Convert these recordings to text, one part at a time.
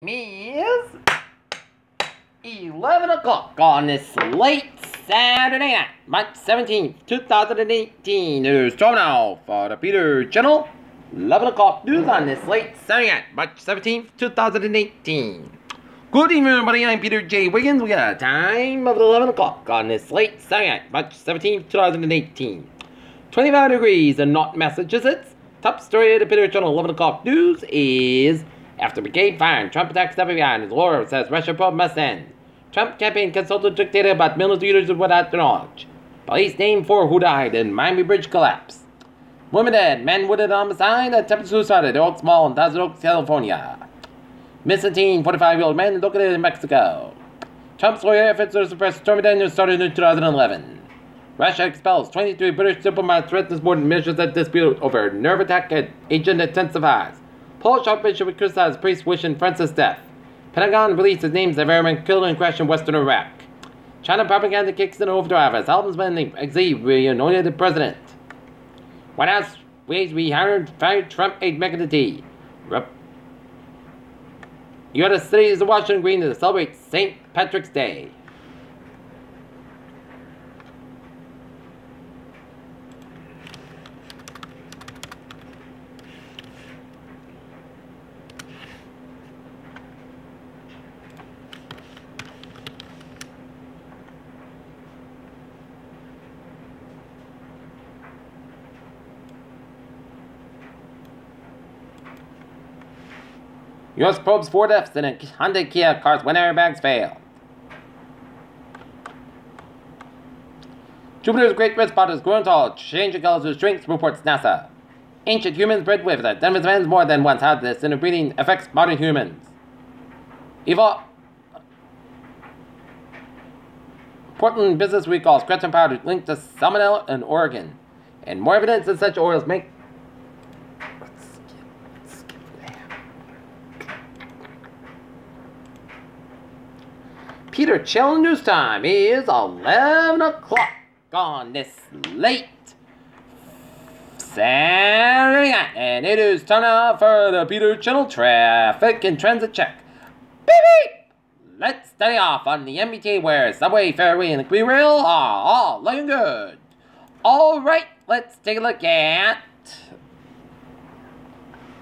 Is 11 o'clock on this late Saturday night, March 17th, 2018. It is time now for the Peter Channel 11 o'clock news on this late Saturday night, March 17th, 2018. Good evening, everybody. I'm Peter J. Wiggins. We got a time of 11 o'clock on this late Saturday night, March 17th, 2018. 25 degrees in North Massachusetts. Top story of the Peter Channel 11 o'clock news is: after brigade firing, Trump attacks FBI and Laura says Russia probe must end. Trump campaign consultant took data about military leaders without knowledge. Police named 4 who died in Miami Bridge collapse. Women dead, men wounded on homicide, attempted suicide at Oaks Mall in Thousand Oaks, California. Missing teen, 45-year-old man located in Mexico. Trump's lawyer efforts to suppress Stormy Daniels started in 2011. Russia expels 23 British diplomats, threatens more measures that dispute over nerve attack at agent intensifies. Polish Archbishop would criticize priest wishing Francis' death. Pentagon releases names of airmen killed in crash in western Iraq. China propaganda kicks in overdrive as helmsman exit reunited the president. White House ways we fired Trump aide McEntee. U.S. cities of Washington Green to celebrate St. Patrick's Day. U.S. probes 4 deaths in a Hyundai Kia car's when airbags fail. Jupiter's great red spot is growing tall, changing colors to shrinks, reports NASA. Ancient humans bred with that Denver's fans more than once had this interbreeding affects modern humans. Portland Business Week calls creatine powder linked to salmonella in Oregon. And more evidence that such oils make Peter Channel News Time is 11 o'clock on this late Saturday night, and it is time now for the Peter Channel Traffic and Transit Check. Beep beep! Let's study off on the MBTA where Subway, Fairway, and the Queen Rail are all looking good. Alright, let's take a look at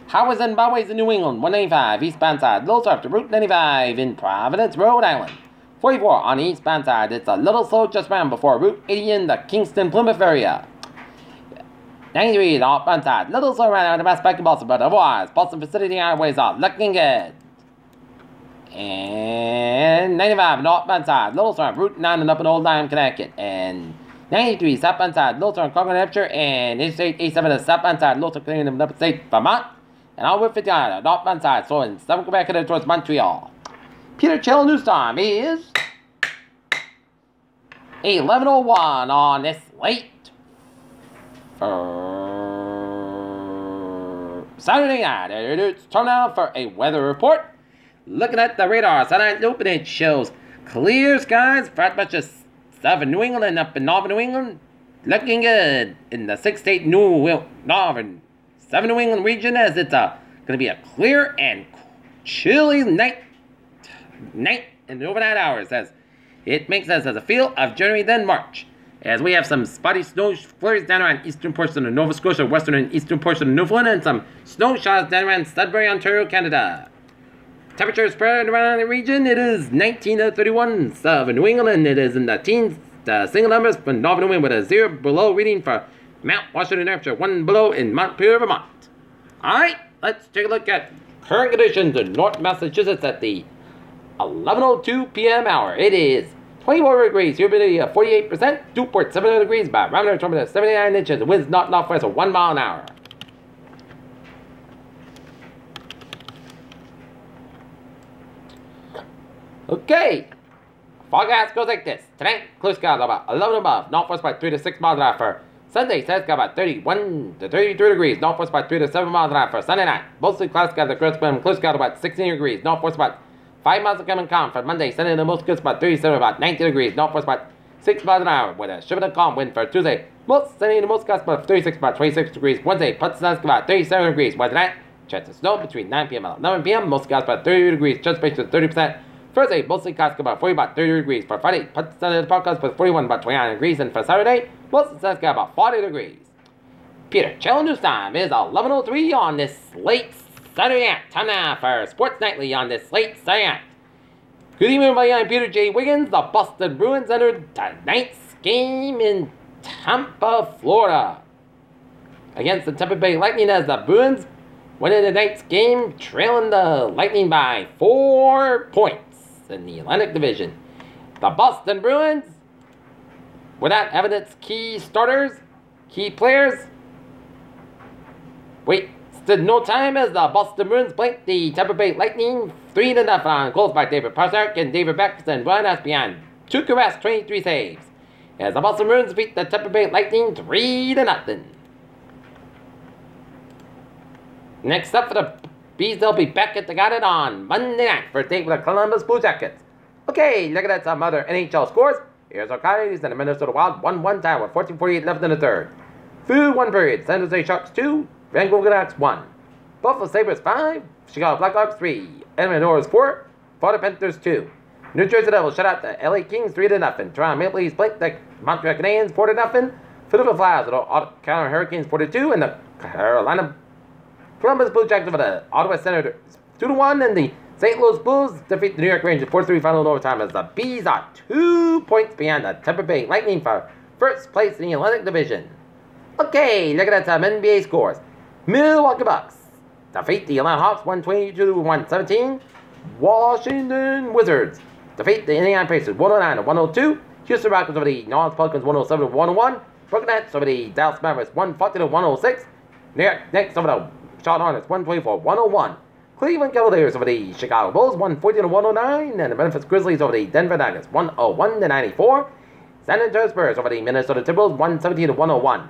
highways and byways in New England. 195 eastbound side, little slow to Route 95 in Providence, Rhode Island. 44 on the eastbound side, it's a little slow just around before Route 80 in the Kingston, Plymouth area. 93 on the outbound side, little slow around the Mass Boston, but otherwise, Boston Vicinity highways are looking good. And 95 on the outbound side, little slow on Route 9 and up in Old Lyme, Connecticut. And 93 southbound side, little slow on Concord, New Hampshire, and Interstate 87 on the southbound side, little slow clearing in upstate Vermont. And on Route 59 on the northbound side, so in southern Quebec headed towards Montreal. Peter Channel News Time is 11:01 on this late Saturday night. It's time now for a weather report. Looking at the radar, satellite open, it shows clear skies for much of southern New England and up in northern New England. Looking good in the 6-state northern 7 New England region, as it's going to be a clear and chilly night in the overnight hours, as it makes us as a feel of January then March, as we have some spotty snow flurries down around eastern portion of Nova Scotia, western and eastern portion of Newfoundland, and some snow showers down around Sudbury, Ontario, Canada. Temperature spread around the region, it is 19 to 31 southern New England, it is in the teens, the single numbers for northern New England with a 0 below reading for Mount Washington, New Hampshire, 1 below in Montpelier, Vermont. Alright, let's take a look at current conditions in North Massachusetts at the 11:02 p.m. hour. It is 24 degrees, humidity of 48%, Newport 7 degrees, barometer terminal at 79 inches, winds not northwest of 1 mile an hour. Okay, forecast goes like this. Tonight, clear skies about 11 above, northwest by 3 to 6 miles an hour for Sunday. Says got about 31 to 33 degrees, northwest by 3 to 7 miles an hour for Sunday night. Mostly cloud skies at corresponding clear skies about 16 degrees, northwest about 5 miles of coming calm for Monday. Sunday, the most good spot 37 about 19 degrees, northwest about 6 miles an hour with a shiver and calm wind for Tuesday. Most sunny, the most cloud spot 36 about 26 degrees. Wednesday, plus the sun about 37 degrees. Wednesday night, Chance of snow between 9 p.m. and 11 p.m. Mostly clouds about 30 degrees. Chance of rain 30%. Thursday, mostly clouds about 40, about 30 degrees. For Friday, percent of the podcast with 41, about 29 degrees. And for Saturday, mostly clouds about 40 degrees. Peter, challenge time is 11:03 on this late Saturday night. Time now for Sports Nightly on this late Saturday night. Good evening, everybody. I'm Peter J. Wiggins. The Boston Bruins entered tonight's game in Tampa, Florida, against the Tampa Bay Lightning, as the Bruins went into tonight's game trailing the Lightning by 4 points in the Atlantic Division. The Boston Bruins, without evidence, key starters, key players, wasted no time as the Boston Bruins blanked the Tampa Bay Lightning 3-0 on goals by David Pastrnak and David Becks and Brian Espion. Tuukka Rask 23 saves as the Boston Bruins beat the Tampa Bay Lightning 3-0. Next up for the Bees, they'll be back at the Garden on Monday night for a date with the Columbus Blue Jackets. Okay, look at some other NHL scores. Here's our Coyotes and the Minnesota Wild 1-1 tie with 14:48 left in the third. Through one period, San Jose Sharks 2, Vancouver Canucks 1. Buffalo Sabres 5, Chicago Blackhawks 3, Edmonton Oilers 4, Florida Panthers 2. New Jersey Devils shut out the LA Kings 3-0. Toronto Maple Leafs blanked the Montreal Canadiens 4-0. Philadelphia Flyers with the Carolina Hurricanes 4-2, and the Carolina Columbus Blue Jackets with the Ottawa Senators 2-1, and the St. Louis Blues defeat the New York Rangers 4-3 final in overtime as the Bees are 2 points behind the Tampa Bay Lightning for first place in the Atlantic Division. Okay, look at some NBA scores. Milwaukee Bucks defeat the Atlanta Hawks 122-117. Washington Wizards defeat the Indiana Pacers 109-102. Houston Rockets over the New Orleans Pelicans 107-101. Brooklyn Nets over the Dallas Mavericks 140-106. New York Knicks over the Charlotte Hornets 124-101. Cleveland Cavaliers over the Chicago Bulls 140-109. And the Memphis Grizzlies over the Denver Nuggets 101-94. San Antonio Spurs over the Minnesota Timberwolves 117-101.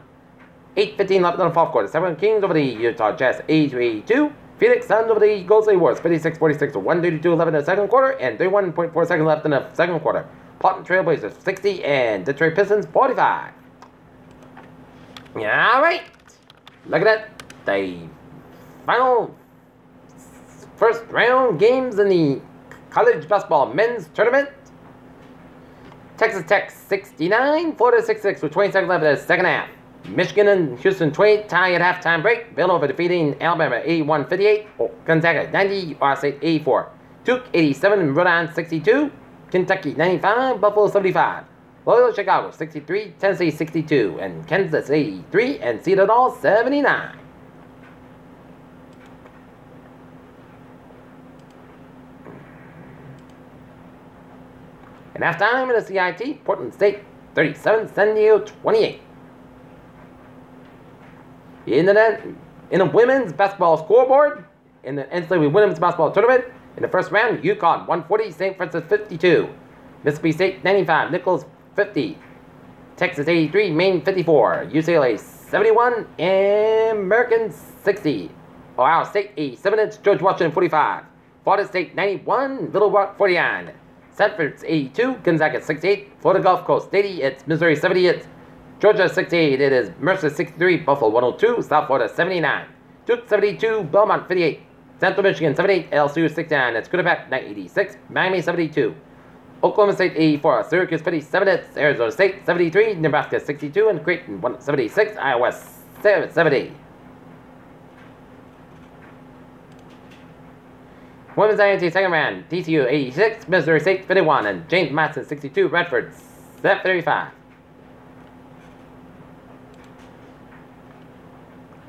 8:15 left in the fourth quarter. 7 Kings over the Utah Jazz 82. Phoenix Suns over the Golden State Warriors 56-46 to 132-11 in the second quarter, and 31.4 seconds left in the second quarter. Portland Trail Blazers 60 and Detroit Pistons 45. Alright, look at that. The final first round games in the college basketball men's tournament. Texas Tech 69, Florida 66 with 20 seconds left in the second half. Michigan and Houston 20 tie at halftime break. Villanova defeating Alabama 81-58. Gonzaga 90, Ohio State 84. Duke 87, Rhode Island 62. Kentucky 95, Buffalo 75. Loyola Chicago 63, Tennessee 62, and Kansas 83, and Citadel 79. And halftime in the CIT, Portland State 37, San Diego 28. In the women's basketball scoreboard, in the NCAA women's basketball tournament, in the first round, UConn 140, St. Francis 52, Mississippi State 95, Nichols 50, Texas 83, Maine 54, UCLA 71, American 60, Ohio State 87, George Washington 45, Florida State 91, Little Rock 49, Stanford 82, Gonzaga 68, Florida Gulf Coast 80, it's Missouri 70, it's Georgia 68, it is Mercer 63, Buffalo 102, South Florida 79, Duke 72, Belmont 58, Central Michigan 78, LSU 69, it's Quinnipiac 86, Miami 72, Oklahoma State 84, Syracuse 57, it's Arizona State 73, Nebraska 62, and Creighton 76, Iowa 70. Women's INT second round, TCU 86, Missouri State 51, and James Madison 62, Radford 35.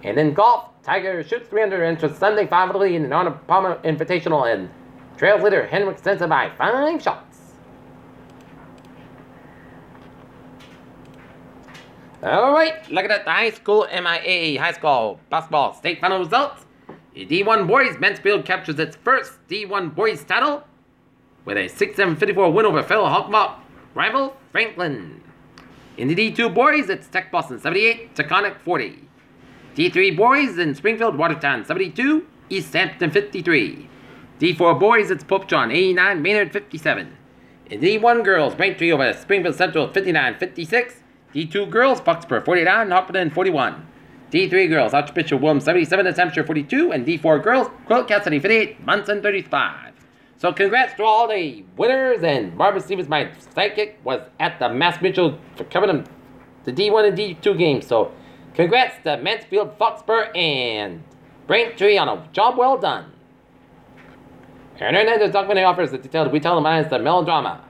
And in golf, Tiger shoots 300 enters Sunday 5 in the Arnold Palmer Invitational, and trails leader Henrik Stenson by 5 shots. Alright, look at the high school MIAA high school basketball state final results. The D1 boys men's field captures its first D1 boys title with a 6-7-54 win over fellow Hawkmock rival Franklin. In the D2 boys, it's Tech Boston 78, Taconic 40. D3 boys in Springfield, Watertown 72, East Hampton 53. D4 boys, it's Pope John 89, Maynard 57. In D1 girls, Braintree over Springfield Central 59-56. D2 girls, Foxborough 49, Hopperton 41. D3 girls, Archbishop Williams 77, New Hampshire 42, and D4 girls, Quilt Cassidy 58, Munson 35. So congrats to all the winners, and Barbara Stevens, my sidekick, was at the Mass Mutual for covering them the D1 and D2 games. So congrats to Mansfield, Foxborough, and Braintree on a job well done. And then the documentary offers the detailed we tell them as the melodrama.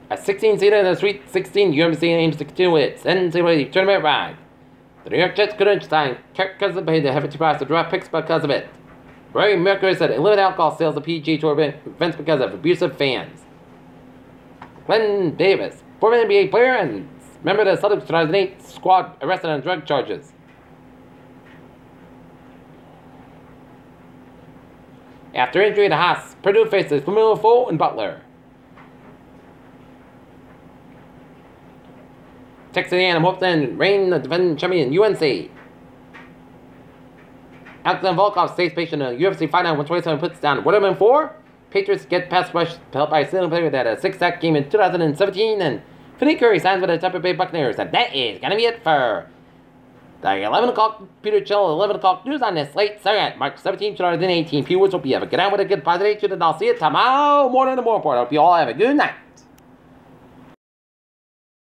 A 16-seater in the Sweet 16, UMC aims to continue its NCAA tournament ride. The New York Jets couldn't sign Kirk Cousins paid the hefty price to draft picks because of it. Ray Mercury said it limited alcohol sales of PG Tour events because of abusive fans. Glenn Davis, former NBA player and member of the Celtics 2008 squad, arrested on drug charges. After injury to Haas, Purdue faces familiar foe in Butler. Texas A&M hopes to reign the defending champion UNC. Alexander Volkov stays patient in a UFC fight on 127 puts down Whitterman 4. Patriots get pass rush helped by a single player that had a 6-sack game in 2017. And Finney Curry signs with the Tampa Bay Buccaneers. And that is going to be it for the 11 o'clock computer channel, 11 o'clock news on this late Saturday, March 17, 2018. Viewers, hope you have a good night with a good positive attitude, and I'll see you tomorrow morning and more important. I hope you all have a good night.